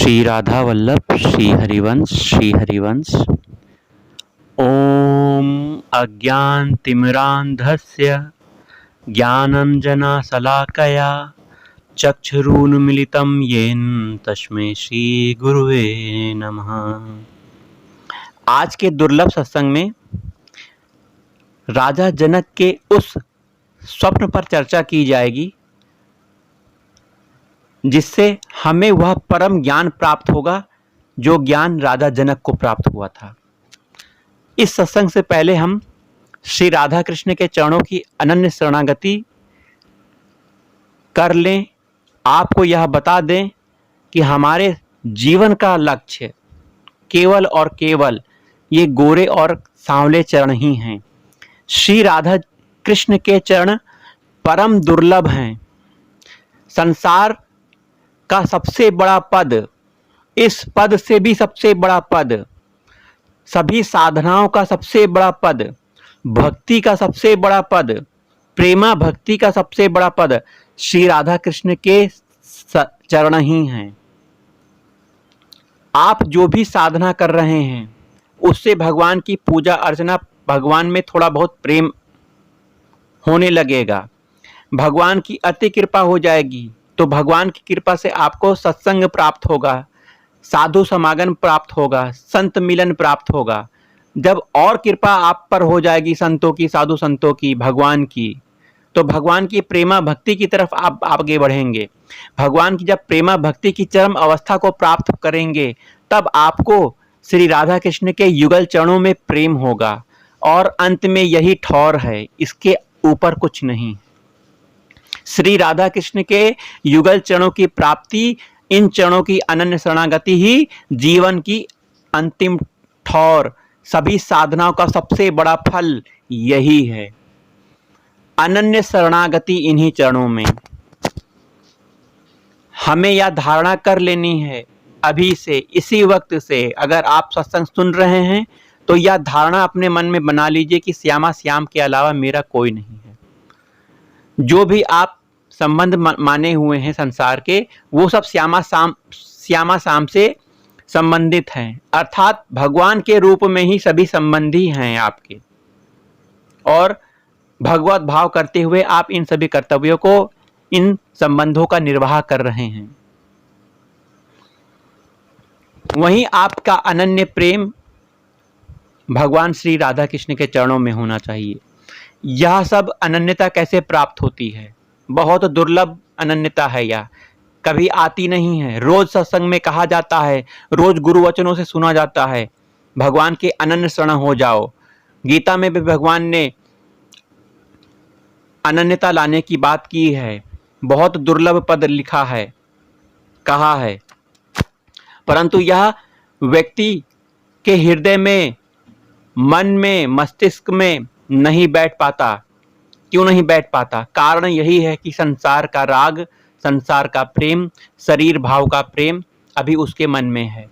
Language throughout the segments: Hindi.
श्री राधा वल्लभ श्री हरिवंश। ओम अज्ञानतिमिरान्धस्य ज्ञानञ्जनशलाकया चक्षुरुन्मीलितं येन तस्मै श्री गुरुवे नमः। आज के दुर्लभ सत्संग में राजा जनक के उस स्वप्न पर चर्चा की जाएगी जिससे हमें वह परम ज्ञान प्राप्त होगा जो ज्ञान राजा जनक को प्राप्त हुआ था। इस सत्संग से पहले हम श्री राधा कृष्ण के चरणों की अनन्य शरणागति कर लें। आपको यह बता दें कि हमारे जीवन का लक्ष्य केवल और केवल ये गोरे और सांवले चरण ही हैं। श्री राधा कृष्ण के चरण परम दुर्लभ हैं। संसार का सबसे बड़ा पद, इस पद से भी सबसे बड़ा पद, सभी साधनाओं का सबसे बड़ा पद, भक्ति का सबसे बड़ा पद, प्रेमा भक्ति का सबसे बड़ा पद श्री राधा कृष्ण के चरण ही हैं। आप जो भी साधना कर रहे हैं उससे भगवान की पूजा अर्चना, भगवान में थोड़ा बहुत प्रेम होने लगेगा, भगवान की अति कृपा हो जाएगी। तो भगवान की कृपा से आपको सत्संग प्राप्त होगा, साधु समागम प्राप्त होगा, संत मिलन प्राप्त होगा। जब और कृपा आप पर हो जाएगी संतों की, साधु संतों की, भगवान की, तो भगवान की प्रेमा भक्ति की तरफ आप आगे बढ़ेंगे। भगवान की जब प्रेमा भक्ति की चरम अवस्था को प्राप्त करेंगे तब आपको श्री राधा कृष्ण के युगल चरणों में प्रेम होगा और अंत में यही ठौर है, इसके ऊपर कुछ नहीं। श्री राधा कृष्ण के युगल चरणों की प्राप्ति, इन चरणों की अनन्य शरणागति ही जीवन की अंतिम ठौर, सभी साधनाओं का सबसे बड़ा फल यही है, अनन्य शरणागति इन्हीं चरणों में। हमें यह धारणा कर लेनी है अभी से, इसी वक्त से। अगर आप सत्संग सुन रहे हैं तो यह धारणा अपने मन में बना लीजिए कि श्यामा श्याम के अलावा मेरा कोई नहीं है। जो भी आप संबंध माने हुए हैं संसार के, वो सब श्यामा श्याम से संबंधित हैं, अर्थात भगवान के रूप में ही सभी संबंधी हैं आपके। और भगवत भाव करते हुए आप इन सभी कर्तव्यों को, इन संबंधों का निर्वाह कर रहे हैं। वहीं आपका अनन्य प्रेम भगवान श्री राधा कृष्ण के चरणों में होना चाहिए। यह सब अनन्यता कैसे प्राप्त होती है? बहुत दुर्लभ अनन्यता है, यह कभी आती नहीं है। रोज सत्संग में कहा जाता है, रोज गुरु वचनों से सुना जाता है, भगवान के अनन्य शरण हो जाओ। गीता में भी भगवान ने अनन्यता लाने की बात की है, बहुत दुर्लभ पद लिखा है, कहा है। परंतु यह व्यक्ति के हृदय में, मन में, मस्तिष्क में नहीं बैठ पाता। क्यों नहीं बैठ पाता? कारण यही है कि संसार का राग, संसार का प्रेम, शरीर भाव का प्रेम अभी उसके मन में है।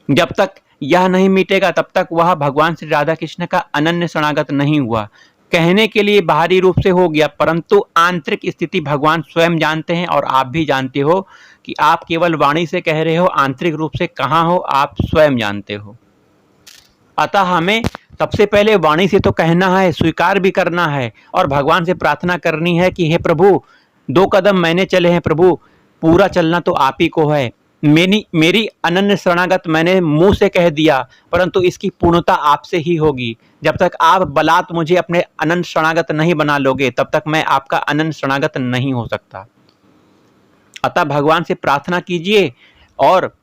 जब तक यह नहीं मिटेगा तब तक वह भगवान श्री राधा कृष्ण का अनन्य शरणागत नहीं हुआ। कहने के लिए बाहरी रूप से हो गया, परंतु आंतरिक स्थिति भगवान स्वयं जानते हैं और आप भी जानते हो कि आप केवल वाणी से कह रहे हो, आंतरिक रूप से कहाँ हो आप स्वयं जानते हो। अतः हमें सबसे पहले वाणी से तो कहना है, स्वीकार भी करना है और भगवान से प्रार्थना करनी है कि हे प्रभु, 2 कदम मैंने चले हैं प्रभु, पूरा चलना तो आप ही को है। मेरी अनन्य शरणागत मैंने मुंह से कह दिया, परंतु इसकी पूर्णता आपसे ही होगी। जब तक आप बलात् मुझे अपने अनन्य शरणागत नहीं बना लोगे तब तक मैं आपका अनन्य शरणागत नहीं हो सकता। अतः भगवान से प्रार्थना कीजिए और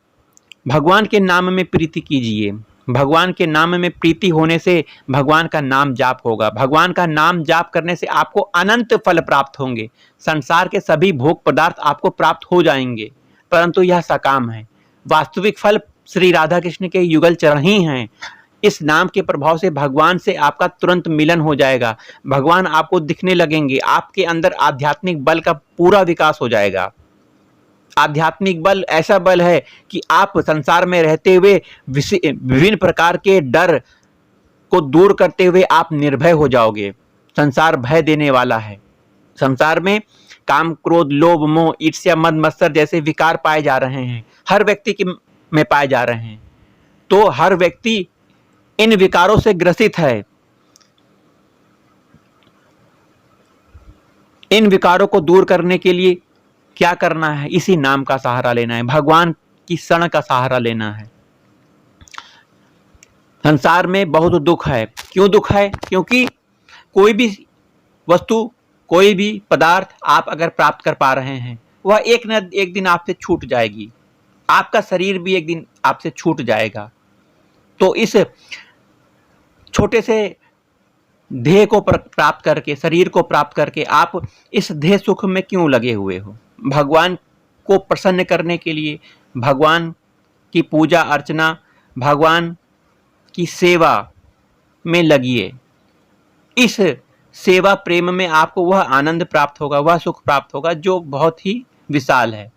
भगवान के नाम में प्रीति कीजिए। भगवान के नाम में प्रीति होने से भगवान का नाम जाप होगा। भगवान का नाम जाप करने से आपको अनंत फल प्राप्त होंगे। संसार के सभी भोग पदार्थ आपको प्राप्त हो जाएंगे, परंतु यह सकाम है। वास्तविक फल श्री राधा कृष्ण के युगल चरण ही हैं। इस नाम के प्रभाव से भगवान से आपका तुरंत मिलन हो जाएगा, भगवान आपको दिखने लगेंगे, आपके अंदर आध्यात्मिक बल का पूरा विकास हो जाएगा। आध्यात्मिक बल ऐसा बल है कि आप संसार में रहते हुए विभिन्न प्रकार के डर को दूर करते हुए आप निर्भय हो जाओगे। संसार भय देने वाला है। संसार में काम, क्रोध, लोभ, मोह, ईर्ष्या, मद, मत्सर जैसे विकार पाए जा रहे हैं, हर व्यक्ति के में पाए जा रहे हैं। तो हर व्यक्ति इन विकारों से ग्रसित है। इन विकारों को दूर करने के लिए क्या करना है? इसी नाम का सहारा लेना है, भगवान की शरण का सहारा लेना है। संसार में बहुत दुख है। क्यों दुख है? क्योंकि कोई भी वस्तु, कोई भी पदार्थ आप अगर प्राप्त कर पा रहे हैं, वह एक न एक दिन आपसे छूट जाएगी। आपका शरीर भी एक दिन आपसे छूट जाएगा। तो इस छोटे से ध्येय को प्राप्त करके, शरीर को प्राप्त करके आप इस ध्येय सुख में क्यों लगे हुए हो? भगवान को प्रसन्न करने के लिए भगवान की पूजा अर्चना, भगवान की सेवा में लगिए। इस सेवा प्रेम में आपको वह आनंद प्राप्त होगा, वह सुख प्राप्त होगा जो बहुत ही विशाल है।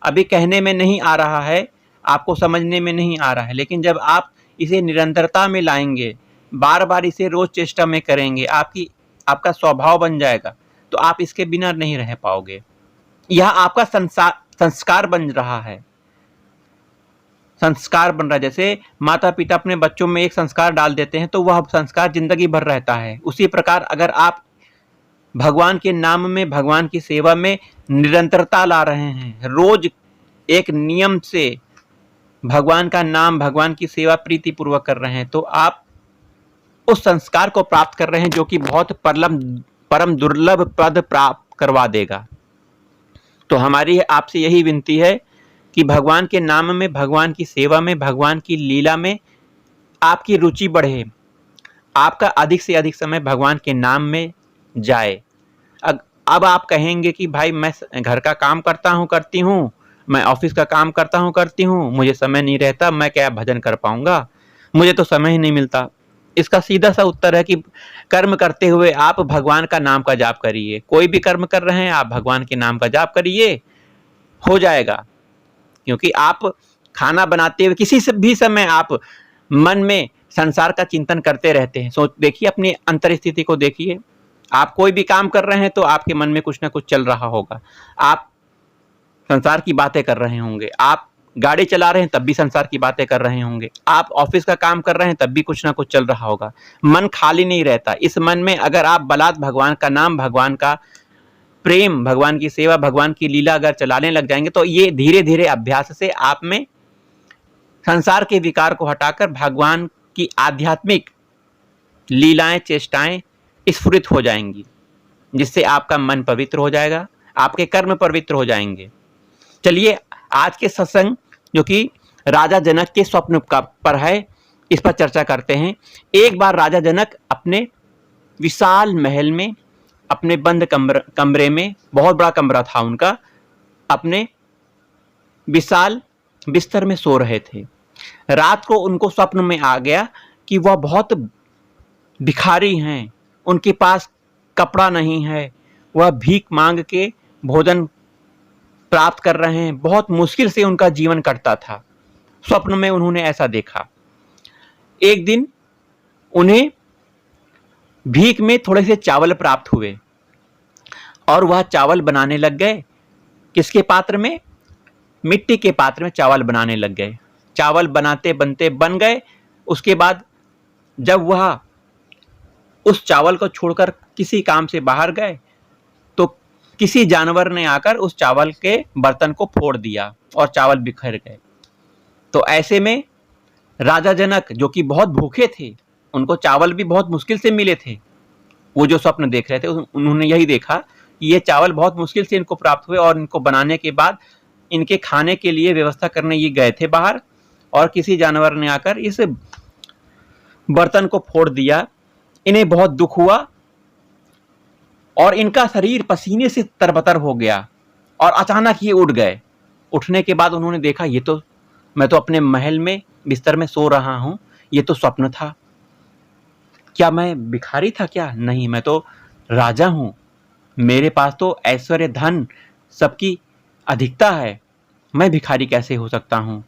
अभी कहने में नहीं आ रहा है, आपको समझने में नहीं आ रहा है, लेकिन जब आप इसे निरंतरता में लाएंगे, बार बार इसे रोज चेष्टा में करेंगे, आपका स्वभाव बन जाएगा, तो आप इसके बिना नहीं रह पाओगे। यह आपका संस्कार बन रहा है, संस्कार बन रहा है। जैसे माता पिता अपने बच्चों में एक संस्कार डाल देते हैं तो वह संस्कार जिंदगी भर रहता है। उसी प्रकार अगर आप भगवान के नाम में, भगवान की सेवा में निरंतरता ला रहे हैं, रोज एक नियम से भगवान का नाम, भगवान की सेवा प्रीतिपूर्वक कर रहे हैं, तो आप उस संस्कार को प्राप्त कर रहे हैं जो कि बहुत परम दुर्लभ पद प्राप्त करवा देगा। तो हमारी आपसे यही विनती है कि भगवान के नाम में, भगवान की सेवा में, भगवान की लीला में आपकी रुचि बढ़े, आपका अधिक से अधिक समय भगवान के नाम में जाए। अब आप कहेंगे कि भाई मैं घर का काम करता हूँ, करती हूँ, मैं ऑफिस का काम करता हूँ, करती हूँ, मुझे समय नहीं रहता, मैं क्या भजन कर पाऊंगा, मुझे तो समय ही नहीं मिलता। इसका सीधा सा उत्तर है कि कर्म करते हुए आप भगवान का नाम का जाप करिए। कोई भी कर्म कर रहे हैं, आप भगवान के नाम का जाप करिए, हो जाएगा। क्योंकि आप खाना बनाते हुए किसी से भी समय आप मन में संसार का चिंतन करते रहते हैं। सोच देखिए, अपनी अंतर स्थिति को देखिए। आप कोई भी काम कर रहे हैं तो आपके मन में कुछ ना कुछ चल रहा होगा। आप संसार की बातें कर रहे होंगे, आप गाड़ी चला रहे हैं तब भी संसार की बातें कर रहे होंगे, आप ऑफिस का काम कर रहे हैं तब भी कुछ ना कुछ चल रहा होगा। मन खाली नहीं रहता। इस मन में अगर आप बलात् भगवान का नाम, भगवान का प्रेम, भगवान की सेवा, भगवान की लीला अगर चलाने लग जाएंगे तो ये धीरे धीरे अभ्यास से आप में संसार के विकार को हटाकर भगवान की आध्यात्मिक लीलाएं, चेष्टाएं स्फुरित हो जाएंगी, जिससे आपका मन पवित्र हो जाएगा, आपके कर्म पवित्र हो जाएंगे। चलिए आज के सत्संग जो कि राजा जनक के स्वप्न का पर है, इस पर चर्चा करते हैं। एक बार राजा जनक अपने विशाल महल में, अपने बंद कमरे में, बहुत बड़ा कमरा था उनका, अपने विशाल बिस्तर में सो रहे थे। रात को उनको स्वप्न में आ गया कि वह बहुत भिखारी हैं, उनके पास कपड़ा नहीं है, वह भीख मांग के भोजन प्राप्त कर रहे हैं, बहुत मुश्किल से उनका जीवन कटता था। स्वप्न में उन्होंने ऐसा देखा। एक दिन उन्हें भीख में थोड़े से चावल प्राप्त हुए और वह चावल बनाने लग गए। किसके पात्र में? मिट्टी के पात्र में चावल बनाने लग गए। चावल बनाते बनते बन गए। उसके बाद जब वह उस चावल को छोड़कर किसी काम से बाहर गए तो किसी जानवर ने आकर उस चावल के बर्तन को फोड़ दिया और चावल बिखर गए। तो ऐसे में राजा जनक, जो कि बहुत भूखे थे, उनको चावल भी बहुत मुश्किल से मिले थे, वो जो स्वप्न देख रहे थे उन्होंने यही देखा कि ये चावल बहुत मुश्किल से इनको प्राप्त हुए और इनको बनाने के बाद इनके खाने के लिए व्यवस्था करने ये गए थे बाहर, और किसी जानवर ने आकर इस बर्तन को फोड़ दिया। इन्हें बहुत दुख हुआ और इनका शरीर पसीने से तरबतर हो गया और अचानक ये उठ गए। उठने के बाद उन्होंने देखा, ये तो मैं तो अपने महल में बिस्तर में सो रहा हूं, ये तो स्वप्न था। क्या मैं भिखारी था क्या? नहीं, मैं तो राजा हूं, मेरे पास तो ऐश्वर्य धन सबकी अधिकता है, मैं भिखारी कैसे हो सकता हूं?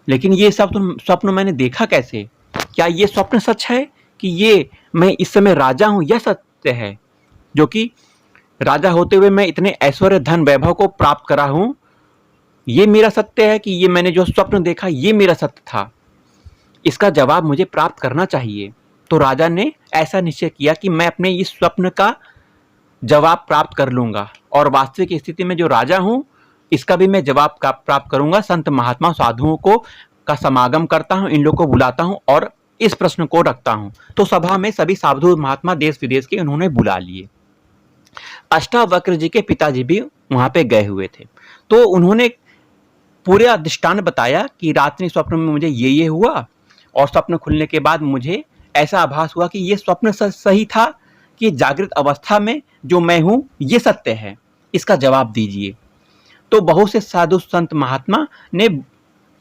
लेकिन ये सब स्वप्न मैंने देखा कैसे? क्या ये स्वप्न सच है कि ये मैं इस समय राजा हूं? यह सत्य है जो कि राजा होते हुए मैं इतने ऐश्वर्य धन वैभव को प्राप्त करा हूं, ये मेरा सत्य है कि ये मैंने जो स्वप्न देखा ये मेरा सत्य था? इसका जवाब मुझे प्राप्त करना चाहिए। तो राजा ने ऐसा निश्चय किया कि मैं अपने इस स्वप्न का जवाब प्राप्त कर लूंगा, और वास्तविक स्थिति में जो राजा हूं इसका भी मैं जवाब प्राप्त करूंगा। संत महात्मा साधुओं को का समागम करता हूं, इन लोगों को बुलाता हूं और इस प्रश्न को रखता हूं। तो सभा में सभी साधु महात्मा देश विदेश के उन्होंने बुला लिए। अष्टावक्र जी के पिताजी भी वहां पे गए हुए थे। तो उन्होंने पूरा दृष्टांत बताया कि रात्रि स्वप्न में मुझे ये हुआ, और स्वप्न खुलने के बाद मुझे ऐसा आभास हुआ कि ये स्वप्न सही था कि जागृत अवस्था में जो मैं हूं ये सत्य है, इसका जवाब दीजिए। तो बहुत से साधु संत महात्मा ने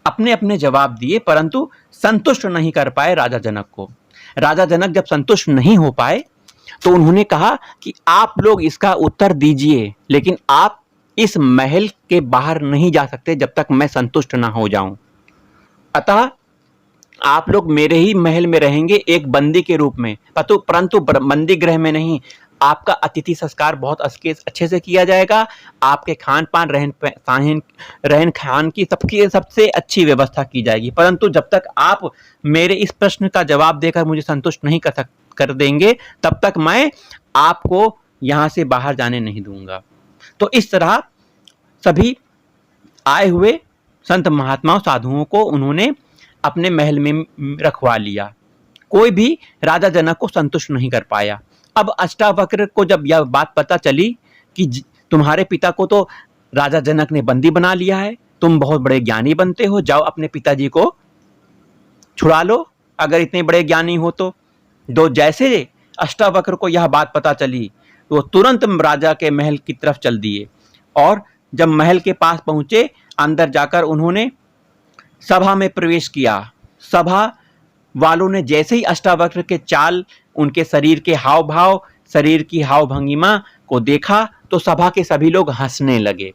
अपने अपने जवाब दिए, परंतु संतुष्ट नहीं कर पाए राजा जनक को। राजा जनक जब संतुष्ट नहीं हो पाए तो उन्होंने कहा कि आप लोग इसका उत्तर दीजिए, लेकिन आप इस महल के बाहर नहीं जा सकते जब तक मैं संतुष्ट ना हो जाऊं। अतः आप लोग मेरे ही महल में रहेंगे एक बंदी के रूप में, परंतु बंदी गृह में नहीं। आपका अतिथि संस्कार बहुत अच्छे से किया जाएगा। आपके खान पान रहन खान की सबसे अच्छी व्यवस्था की जाएगी। परंतु जब तक आप मेरे इस प्रश्न का जवाब देकर मुझे संतुष्ट नहीं कर देंगे, तब तक मैं आपको यहाँ से बाहर जाने नहीं दूंगा। तो इस तरह सभी आए हुए संत महात्माओं साधुओं को उन्होंने अपने महल में रखवा लिया। कोई भी राजा जनक को संतुष्ट नहीं कर पाया। अब अष्टावक्र को जब यह बात पता चली कि तुम्हारे पिता को तो राजा जनक ने बंदी बना लिया है, तुम बहुत बड़े ज्ञानी बनते हो, जाओ अपने पिताजी को छुड़ा लो अगर इतने बड़े ज्ञानी हो तो जैसे अष्टावक्र को यह बात पता चली तो तुरंत राजा के महल की तरफ चल दिए, और जब महल के पास पहुंचे, अंदर जाकर उन्होंने सभा में प्रवेश किया। सभा वालों ने जैसे ही अष्टावक्र के चाल, उनके शरीर के हाव भाव, शरीर की हाव भंगिमा को देखा तो सभा के सभी लोग हंसने लगे।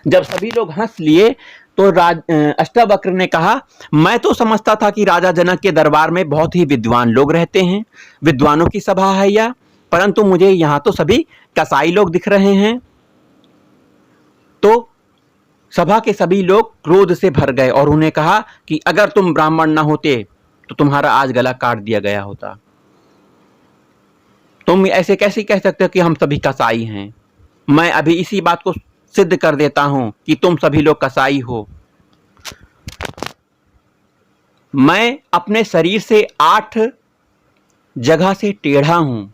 जब सभी लोग हंस लिए तो अष्टावक्र ने कहा, मैं तो समझता था कि राजा जनक के दरबार में बहुत ही विद्वान लोग रहते हैं, विद्वानों की सभा है यह, परंतु मुझे यहाँ तो सभी कसाई लोग दिख रहे हैं। तो सभा के सभी लोग क्रोध से भर गए और उन्हें कहा कि अगर तुम ब्राह्मण न होते तो तुम्हारा आज गला काट दिया गया होता। तुम ऐसे कैसे कह सकते हो कि हम सभी कसाई हैं? मैं अभी इसी बात को सिद्ध कर देता हूं कि तुम सभी लोग कसाई हो। मैं अपने शरीर से 8 जगह से टेढ़ा हूं,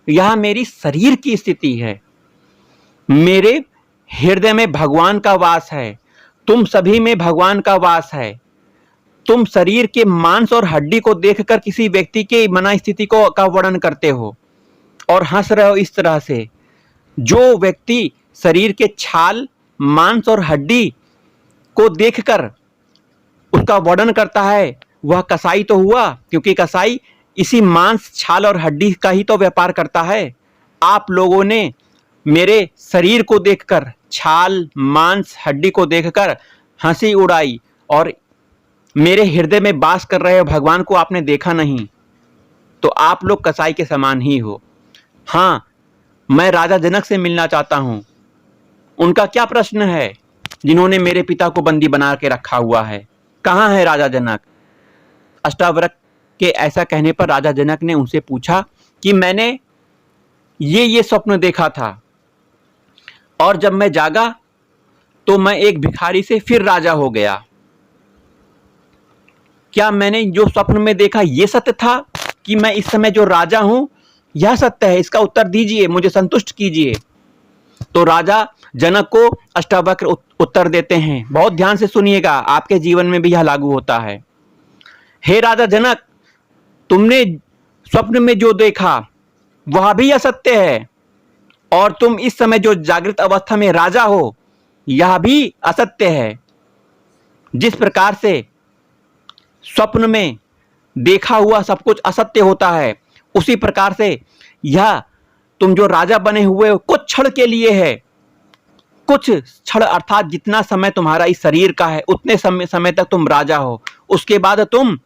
यह मेरी शरीर की स्थिति है। मेरे हृदय में भगवान का वास है, तुम सभी में भगवान का वास है। तुम शरीर के मांस और हड्डी को देखकर किसी व्यक्ति के मना स्थिति को का वर्णन करते हो और हंस रहे हो इस तरह से। जो व्यक्ति शरीर के छाल, मांस और हड्डी को देखकर उसका वर्णन करता है वह कसाई तो हुआ, क्योंकि कसाई इसी मांस, छाल और हड्डी का ही तो व्यापार करता है। आप लोगों ने मेरे शरीर को देखकर, छाल, मांस, हड्डी को देखकर हंसी उड़ाई और मेरे हृदय में वास कर रहे भगवान को आपने देखा नहीं, तो आप लोग कसाई के समान ही हो। हाँ, मैं राजा जनक से मिलना चाहता हूं। उनका क्या प्रश्न है जिन्होंने मेरे पिता को बंदी बना के रखा हुआ है? कहाँ है राजा जनक? अष्टावक्र के ऐसा कहने पर राजा जनक ने उनसे पूछा कि मैंने ये स्वप्न देखा था, और जब मैं जागा तो मैं एक भिखारी से फिर राजा हो गया। क्या मैंने जो स्वप्न में देखा ये सत्य था कि मैं इस समय जो राजा हूं यह सत्य है? इसका उत्तर दीजिए, मुझे संतुष्ट कीजिए। तो राजा जनक को अष्टावक्र उत्तर देते हैं। बहुत ध्यान से सुनिएगा, आपके जीवन में भी यह लागू होता है। हे राजा जनक, तुमने स्वप्न में जो देखा वह भी असत्य है, और तुम इस समय जो जागृत अवस्था में राजा हो यह भी असत्य है। जिस प्रकार से स्वप्न में देखा हुआ सब कुछ असत्य होता है, उसी प्रकार से यह तुम जो राजा बने हुए हो कुछ क्षण के लिए है। कुछ क्षण अर्थात जितना समय तुम्हारा इस शरीर का है उतने समय तक तुम राजा हो, उसके बाद तुम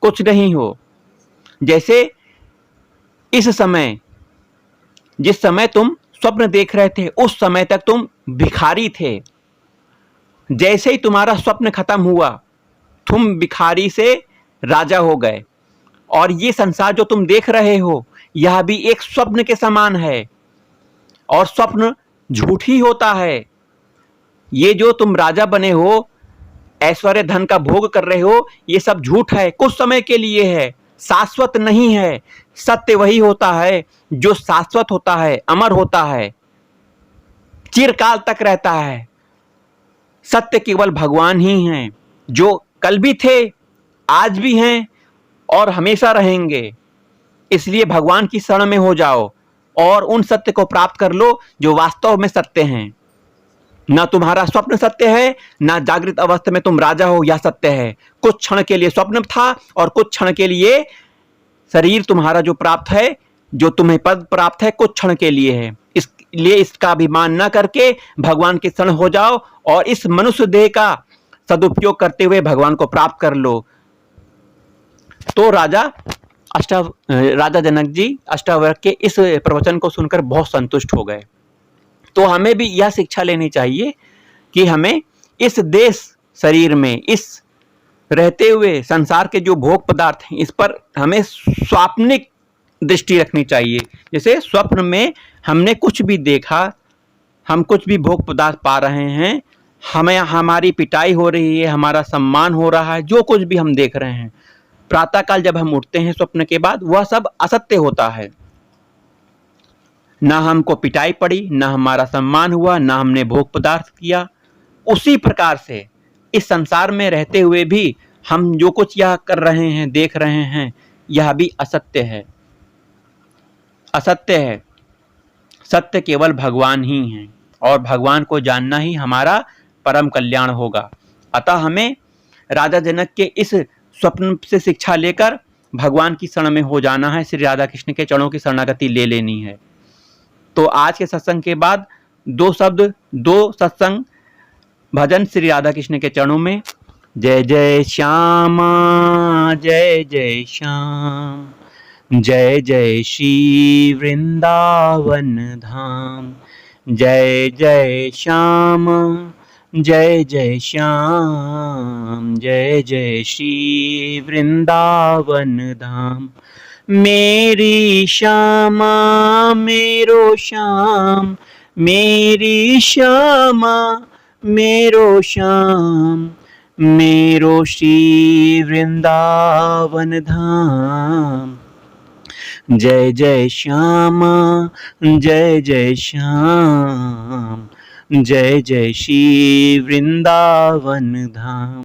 कुछ नहीं हो। जैसे इस समय जिस समय तुम स्वप्न देख रहे थे उस समय तक तुम भिखारी थे। जैसे ही तुम्हारा स्वप्न खत्म हुआ, तुम भिखारी से राजा हो गए। और ये संसार जो तुम देख रहे हो, यह भी एक स्वप्न के समान है, और स्वप्न झूठ ही होता है। ये जो तुम राजा बने हो, ऐश्वर्य धन का भोग कर रहे हो, ये सब झूठ है, कुछ समय के लिए है, शाश्वत नहीं है। सत्य वही होता है जो शाश्वत होता है, अमर होता है, चिरकाल तक रहता है। सत्य केवल भगवान ही हैं, जो कल भी थे, आज भी हैं और हमेशा रहेंगे। इसलिए भगवान की शरण में हो जाओ और उन सत्य को प्राप्त कर लो जो वास्तव में सत्य हैं। ना तुम्हारा स्वप्न सत्य है, ना जागृत अवस्था में तुम राजा हो, यह सत्य है। कुछ क्षण के लिए स्वप्न था और कुछ क्षण के लिए शरीर तुम्हारा जो प्राप्त है, जो तुम्हें पद प्राप्त है, कुछ क्षण के लिए है। इसलिए इसका अभिमान न करके भगवान के शरण हो जाओ और इस मनुष्य देह का सदुपयोग करते हुए भगवान को प्राप्त कर लो। तो राजा जनक जी अष्टावक्र के इस प्रवचन को सुनकर बहुत संतुष्ट हो गए। तो हमें भी यह शिक्षा लेनी चाहिए कि हमें इस देश शरीर में, इस रहते हुए संसार के जो भोग पदार्थ हैं, इस पर हमें स्वाप्निक दृष्टि रखनी चाहिए। जैसे स्वप्न में हमने कुछ भी देखा, हम कुछ भी भोग पदार्थ पा रहे हैं, हमें हमारी पिटाई हो रही है, हमारा सम्मान हो रहा है, जो कुछ भी हम देख रहे हैं, प्रातःकाल जब हम उठते हैं स्वप्न के बाद, वह सब असत्य होता है। ना हमको पिटाई पड़ी, ना हमारा सम्मान हुआ, ना हमने भोग पदार्थ किया। उसी प्रकार से इस संसार में रहते हुए भी हम जो कुछ यह कर रहे हैं, देख रहे हैं, यह भी असत्य है, असत्य है। सत्य केवल भगवान ही हैं और भगवान को जानना ही हमारा परम कल्याण होगा। अतः हमें राजा जनक के इस स्वप्न से शिक्षा लेकर भगवान की शरण में हो जाना है, श्री राधा कृष्ण के चरणों की शरणागति ले लेनी है। तो आज के सत्संग के बाद दो सत्संग भजन श्री राधा कृष्ण के चरणों में। जय जय श्यामा जय जय श्याम, जय जय श्री वृंदावन धाम। जय जय श्याम जय जय श्याम, जय जय श्री वृंदावन धाम। मेरी श्यामा मेरो श्याम, मेरी श्यामा मेरो श्याम, मेरो श्री वृंदावन धाम। जय जय श्यामा जय जय श्याम, जय जय श्री वृंदावन धाम।